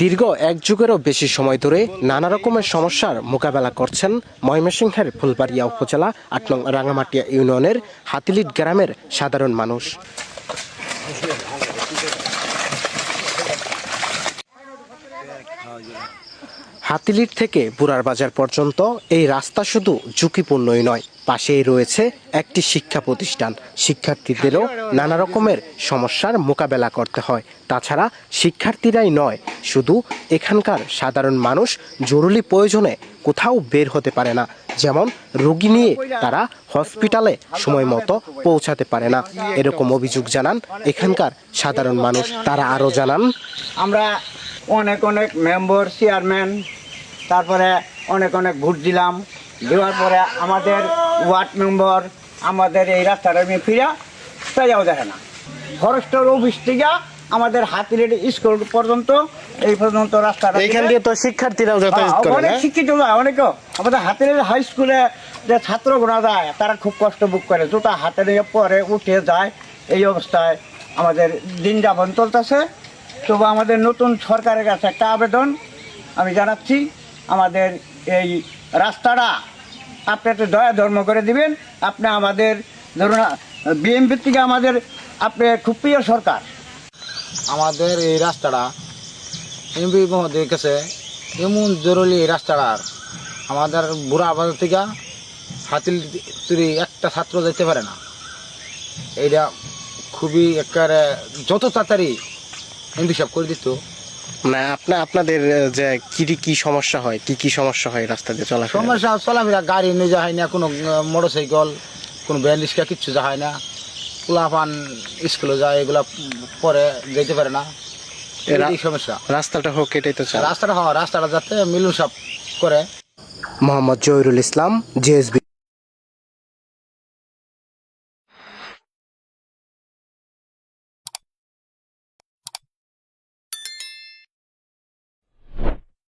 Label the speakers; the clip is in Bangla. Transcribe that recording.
Speaker 1: দীর্ঘ এক যুগেরও বেশি সময় ধরে নানা রকমের সমস্যার মোকাবেলা করছেন ময়মনসিংহের ফুলবাড়িয়া উপজেলা ৮ নং রাঙামাটিয়া ইউনিয়নের হাতিলিট গ্রামের সাধারণ মানুষ। হাতিলিট থেকে বুড়ার বাজার পর্যন্ত এই রাস্তা শুধু ঝুঁকিপূর্ণই নয়, পাশেই রয়েছে একটি শিক্ষা প্রতিষ্ঠান। শিক্ষার্থীদেরও নানা রকমের সমস্যার মোকাবেলা করতে হয়। তাছাড়া শিক্ষার্থীরাই নয়, শুধু এখানকার সাধারণ মানুষ জরুরি প্রয়োজনে কোথাও বের হতে পারে না। যেমন রোগী নিয়ে তারা হসপিটালে সময় মতো পৌঁছাতে পারে না, এরকম অভিযোগ জানান এখানকার সাধারণ মানুষ। তারা আরও জানান,
Speaker 2: আমরা অনেক মেম্বার চেয়ারম্যান তারপরে অনেক ভোট দিলাম, দেওয়ার পরে আমাদের ওয়ার্ড মেম্বার আমাদের এই রাস্তাটা নিয়ে ফিরা তাইও দেখে না। ফরেস্টের অফিস থেকে আমাদের হাতিলিট স্কুল পর্যন্ত এই পর্যন্ত রাস্তাটা
Speaker 1: এখান দিয়ে তো শিক্ষার্থীরাও যাতায়াত করে,
Speaker 2: অনেক শিক্ষিত যায়, অনেকেও আমাদের হাতিলিট হাই স্কুলে যে ছাত্রগণা যায় তারা খুব কষ্ট ভোগ করে, জুতা হাতে নিয়ে পরে উঠে যায়। এই অবস্থায় আমাদের দিন যাপন চলতেছে। তবু আমাদের নতুন সরকারের কাছে একটা আবেদন আমি জানাচ্ছি, আমাদের এই রাস্তাটা আপনি একটু দয়া ধর্ম করে দিবেন। আপনি আমাদের ধরুন বিএমপির থেকে আমাদের আপনি খুব প্রিয় সরকার।
Speaker 3: আমাদের এই রাস্তাটা এমপি মহোদয়ের কাছে এমন জরুরি এই রাস্তাটার, আমাদের বুড়া বাজার থেকে হাতিলতুরি একটা ছাত্র যেতে পারে না। এইটা খুবই একেবারে যত তাড়াতাড়ি এমপি সাহেব করে দিত।
Speaker 1: না আপনাদের যে কি সমস্যা হয়, কি সমস্যা হয় রাস্তা দিয়ে চলাফেরা?
Speaker 3: সমস্যা চলাফেরা, গাড়ি নিয়ে যাওয়া হয় না, কোনো মোটরসাইকেল, কোনো ভ্যান রিক্সা কিচ্ছু যাওয়া হয় না। পোলাপান স্কুলে যায়, এগুলা পরে যেতে পারে না, এই সমস্যা।
Speaker 1: রাস্তাটা হোক, এটাই তো চাই।
Speaker 3: রাস্তাটা যাতে মিলন সাপ করে।
Speaker 1: মোহাম্মদ জহিরুল ইসলাম, জেএসবি।